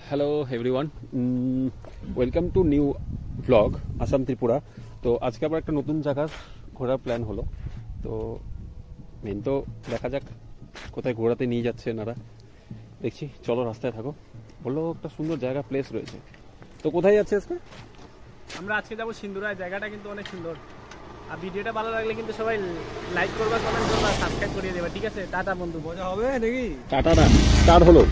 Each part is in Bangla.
Hello everyone, welcome to new blog Assam Tripura. তো আজকে আবার একটা নতুন জায়গা ঘোরার প্ল্যান হলো। তো মেন তো দেখা যাক কোথায় ঘোরাতে নিয়ে যাচ্ছে এনারা, দেখছি। চলো রাস্তায় থাকো। বললো একটা সুন্দর জায়গা, প্লেস রয়েছে। তো কোথায় যাচ্ছে আজকে? আমরা আজকে যাবো সিন্দুরায়। জায়গাটা কিন্তু অনেক সুন্দর। আর ভিডিওটা ভালো লাগলে কিন্তু সবাই লাইক করবা, কমেন্ট করবা, সাবস্ক্রাইব করিয়ে দেবা, ঠিক আছে? টাটা বন্ধু, মজা হবে নাকি? টাটা না, স্টার্ট হলো।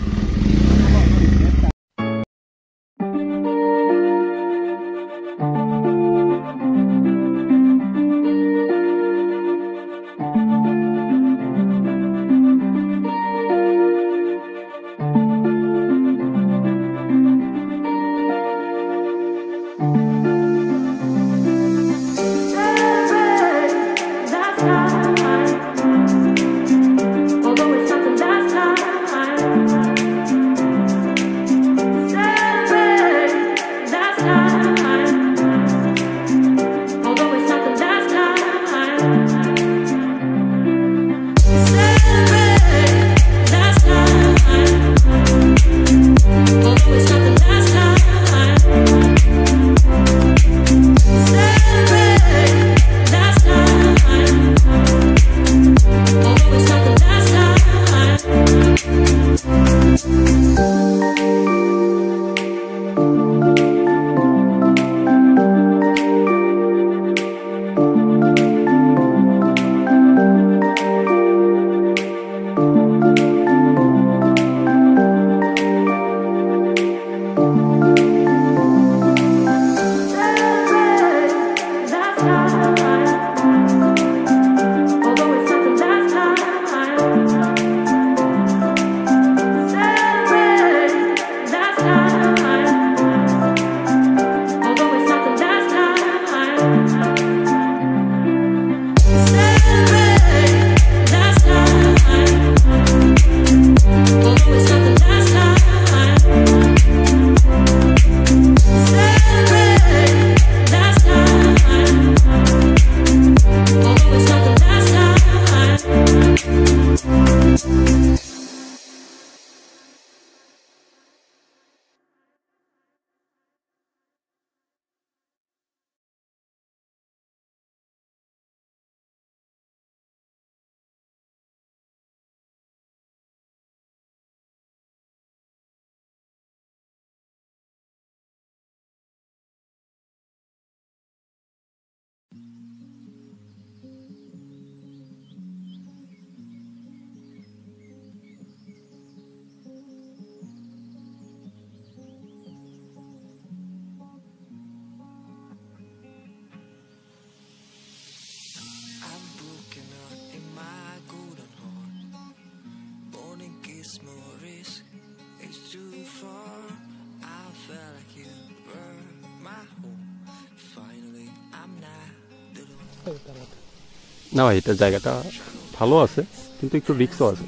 না ভাই, এটা জায়গাটা ভালো আছে, কিন্তু একটু রিস্কও আছে।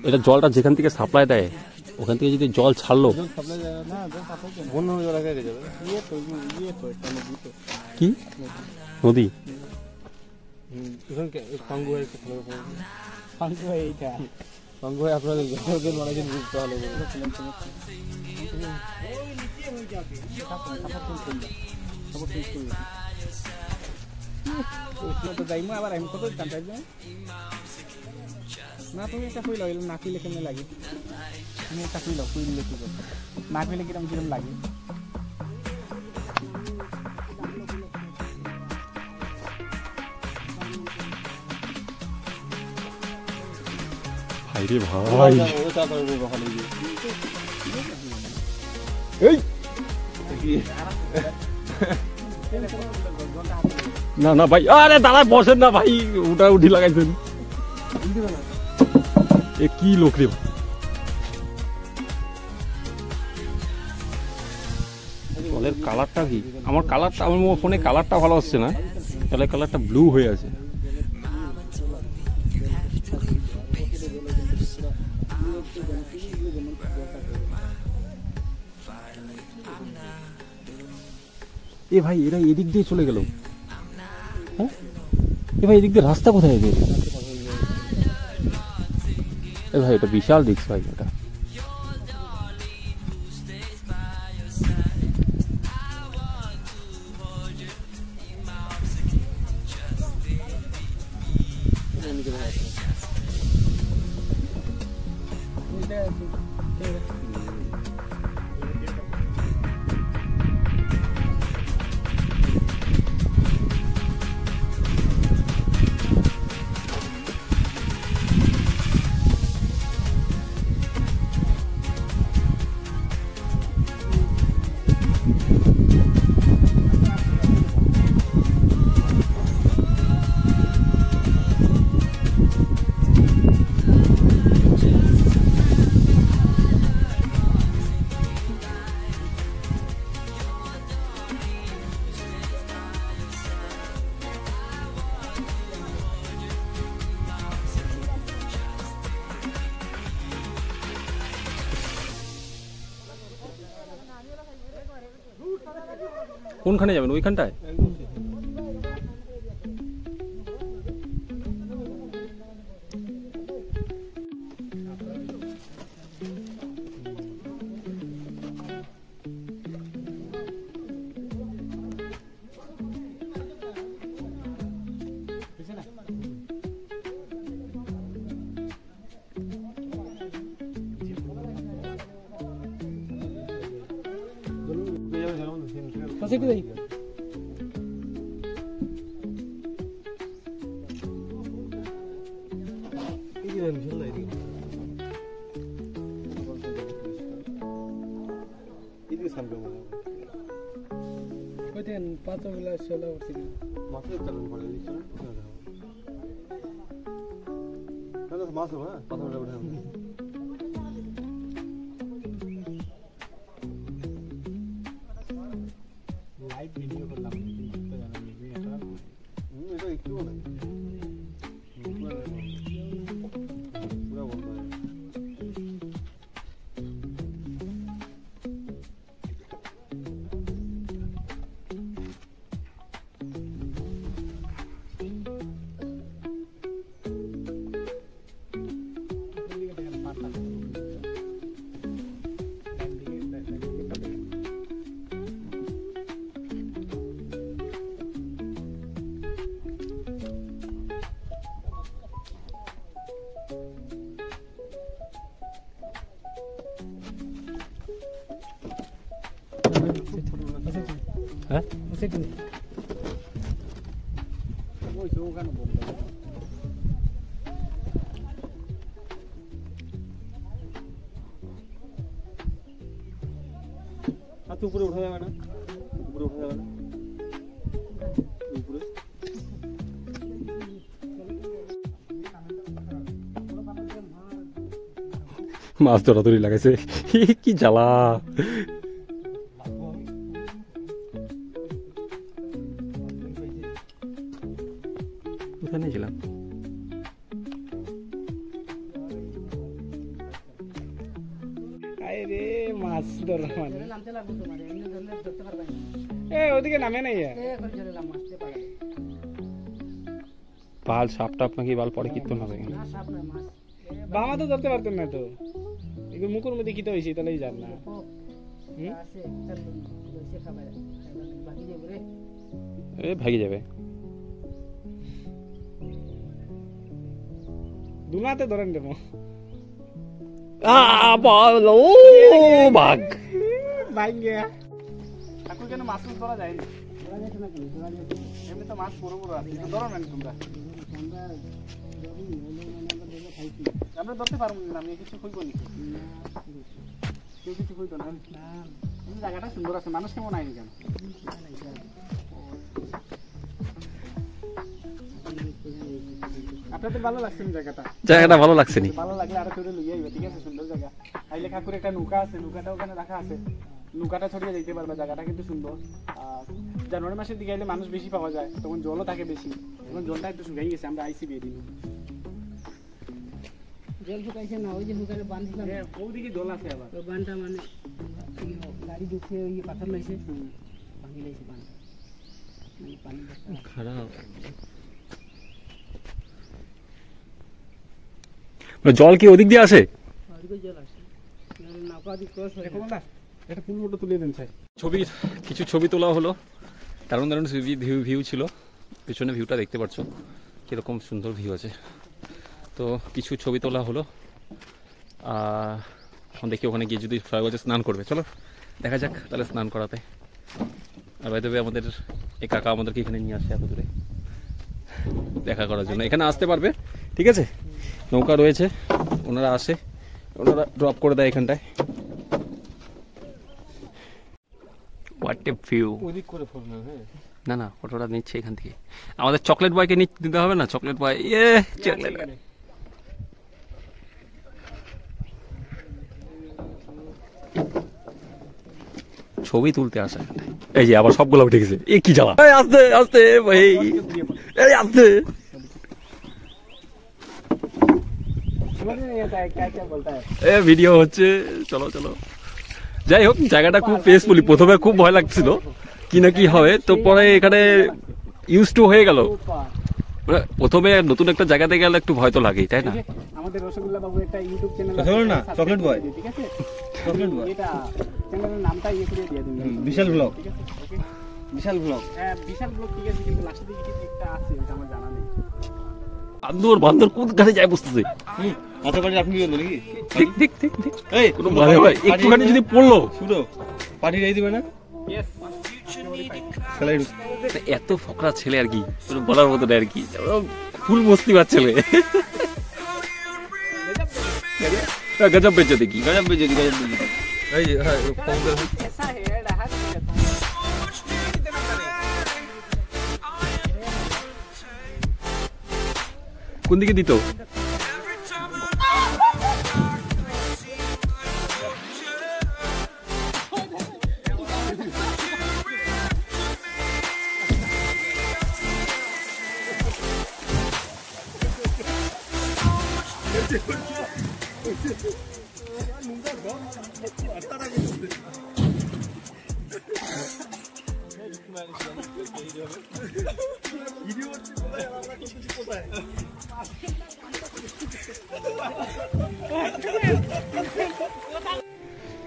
এটা জলটা যেখান থেকে সাপ্লাই দেয়, ওখান থেকে যদি জল ছাড়লো, কি নদী? আবার আমি কত না, তুমি একটা ফুল না ফুলে কেমন লাগে? তুমি একটা ফুল ফুললে কি করো? না ফুলে কিরম কিরম লাগে? ভাই রে ভাই, না না ভাই, আরে দাঁড়ায় বসেন না ভাই, উঠা উঠি লাগাইছেন। এ কি লোক রে! জলের কালারটা কি? আমার কালারটা, আমার ফোনে কালারটা ভালো আসছে না, জলের কালারটা ব্লু হয়ে আছে। এ ভাই, এরা এদিক দিয়ে চলে গেল। হ্যাঁ এ ভাই, এদিক দিয়ে রাস্তা কোথায় এদের? এ ভাই, এটা বিশাল রিস্ক ভাই। এটা নিচে দেখা যাচ্ছে। কোনখানে যাবেন? ওইখানটায়? লাইভ ভিডিও করলাম এটা একটু না পুরো বন্ধ হয়ে হ্যাঁ আচ্ছা উপরে উঠা যাবে না উপরে উঠা যাবে না উপরে মাছ ধরাধরি লাগাইছে কি জ্বালা ওখানে ছিলাম আরে মাছ ধরা মানে ওদিকে নামে নাই পাল সাপ টাপ নাকি বাল পরে কীর্তন হবে বামা তো ধরতে পারতেন না তো এগুলো মুখের মধ্যে কিতে হয়েছে তাহলেই জান না ভাগি যাবে দুনাতে ধরেন দেবো বাঘ ঠাকুর কেন মাছ ধরা যায়নি এমনি তো মাছ বড় বড় আছে ধরো না তোমরা আমরা ধরতে পারবো না আমি কিছু খুঁজব নি কেউ কিছু খুঁজতো না জায়গাটা সুন্দর আছে মানুষ কেমন আইনি কেন আপনাদের ভালো লাগছে জায়গাটা ভালো লাগছে নি ভালো লাগলে আরো ছড়িয়ে লইয়া আইবে ঠিক আছে সুন্দর জায়গা আইলে ঠাকুর একটা নৌকা আছে নৌকাটা ওখানে রাখা আছে নৌকাটা ছড়িয়ে যেতে পারবে জায়গাটা কিন্তু সুন্দর আর জানুয়ারি মাসের দিকে আইলে মানুষ বেশি পাওয়া যায় তখন জলও থাকে বেশি এখন জলটা একটু শুকিয়ে গেছে আমরা আইসি বিয়ে দিন জল শুকাইছে না ওই যে হুকারে বাঁধছিলাম ওদিকে জল আছে আবার ওই বাঁধটা মানে গাড়ি ঢুকছে ওই পাথর লাইছে ভাঙি লাইছে বাঁধটা মানে পানি খারাপ জল কি ওদিক দিয়ে আসে কিছু ছবি তোলা হলো দারুণ দারুণ ভিউ ছিল পিছনে ভিউটা দেখতে পাচ্ছ কিরকম সুন্দর ভিউ আছে তো কিছু ছবি তোলা হলো, এখন দেখি ওখানে গিয়ে যদি সবাই স্নান করবে, চলো দেখা যাক তাহলে স্নান করাতে। আর বাইরে আমাদের এই কাকা আমাদেরকে এখানে নিয়ে আসে এত দূরে দেখা করার জন্য, এখানে আসতে পারবে, ঠিক আছে, নৌকা রয়েছে, ওনারা আসে, ওনারা ড্রপ করে দেয় এখানটায়। What a view. না না, ফটোটা নিচ্ছে এখান থেকে, আমাদের চকলেট বয়কে দিতে হবে না, চকলেট বয়, ইয়ে চকলেট। ছবি তুলতে আসা, এই যে আবার সবগুলো উঠে গেছে, এ কি জ্বালা, আস্তে আস্তে ভাই, এই আস্তে। ভিডিও হচ্ছে, চলো চলো। যাই হোক, জায়গাটা খুব পেসফুলি, প্রথমে খুব ভয় লাগছিল কি না কি হবে, তো পরে এখানে ইউজ টু হয়ে গেল। প্রথমে নতুন একটা জায়গাতে গেলে একটু ভয় তো লাগেই, তাই না? আমাদের রসগোল্লা বাবু একটা ইউটিউব চ্যানেল আছে না, চকলেট বয়, ঠিক আছে, চকলেট বয়, এটা চ্যানেলের নামটা করে দিয়ে দিন, বিশাল ব্লগ, ঠিক আছে, ওকে, বিশাল ব্লগ। হ্যাঁ বিশাল ব্লগ, ঠিক আছে, কিন্তু লাস্টের দিকে কি একটা আছে ওটা আমার জানা নেই। বান্দর কোনখানে যায় বুঝতেছে, আচ্ছা বাড়ি আপনি বলবেন নাকি? ঠিক ঠিক ঠিক ঠিক, এই কোনো মানে ভাই একটুখানি যদি পড়লো, শুনো পার্টি রেডি দিবে না? ইয়েস, খেলাই এত ফকরা ছেলে আর কি, বলার মতো না আর কি, ফুল মস্তিবার ছেলে, গজব বেঁচে দেখি, গজব বেজে দি, গজব বেজে দি। এই যে হ্যাঁ ऐसा है रहा কোন দিকে দিত?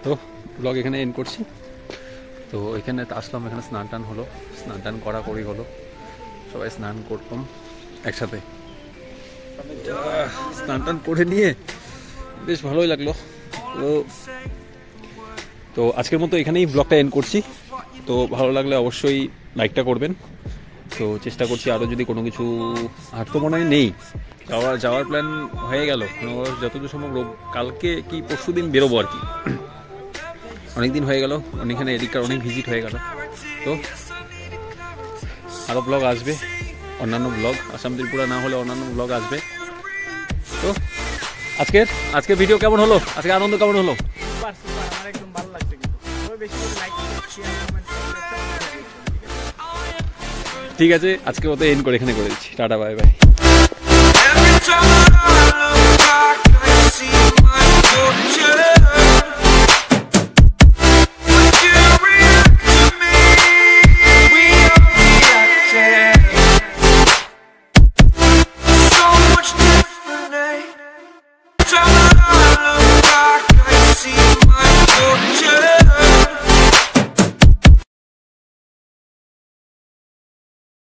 তো ব্লগ এখানে এন্ড করছি। তো এখানে আসলাম, এখানে স্নান টান হলো, স্নান টান করি হলো, সবাই স্নান করতাম একসাথে, স্নান টান করে নিয়ে বেশ ভালোই লাগলো। তো আজকের মতো এখানেই ব্লগটা এন্ড করছি। তো ভালো লাগলে অবশ্যই লাইকটা করবেন। তো চেষ্টা করছি আরও যদি কোনো কিছু, আর তো মনে হয় নেই, যাওয়ার প্ল্যান হয়ে গেল যতদূর সম্ভব, কালকে কি পরশু দিন বেরোবো আর কি, অনেক দিন হয়ে গেল, অনেকখানে এদিককার অনেক ভিজিট হয়ে গেল। তো আরও ব্লগ আসবে, অন্যান্য ব্লগ, আসাম ত্রিপুরা না হলে অন্যান্য ব্লগ আসবে। তো আজকের ভিডিও কেমন হলো, আজকে আনন্দ কেমন হলো? সুপার সুপার, আমার একদম ভালো লাগছে, কিন্তু সবাই বেশি করে লাইক শেয়ার কমেন্ট ঠিক আছে, আজকের মতো এন্ড করে এখানে করে দিচ্ছি, টাটা বাই বাই।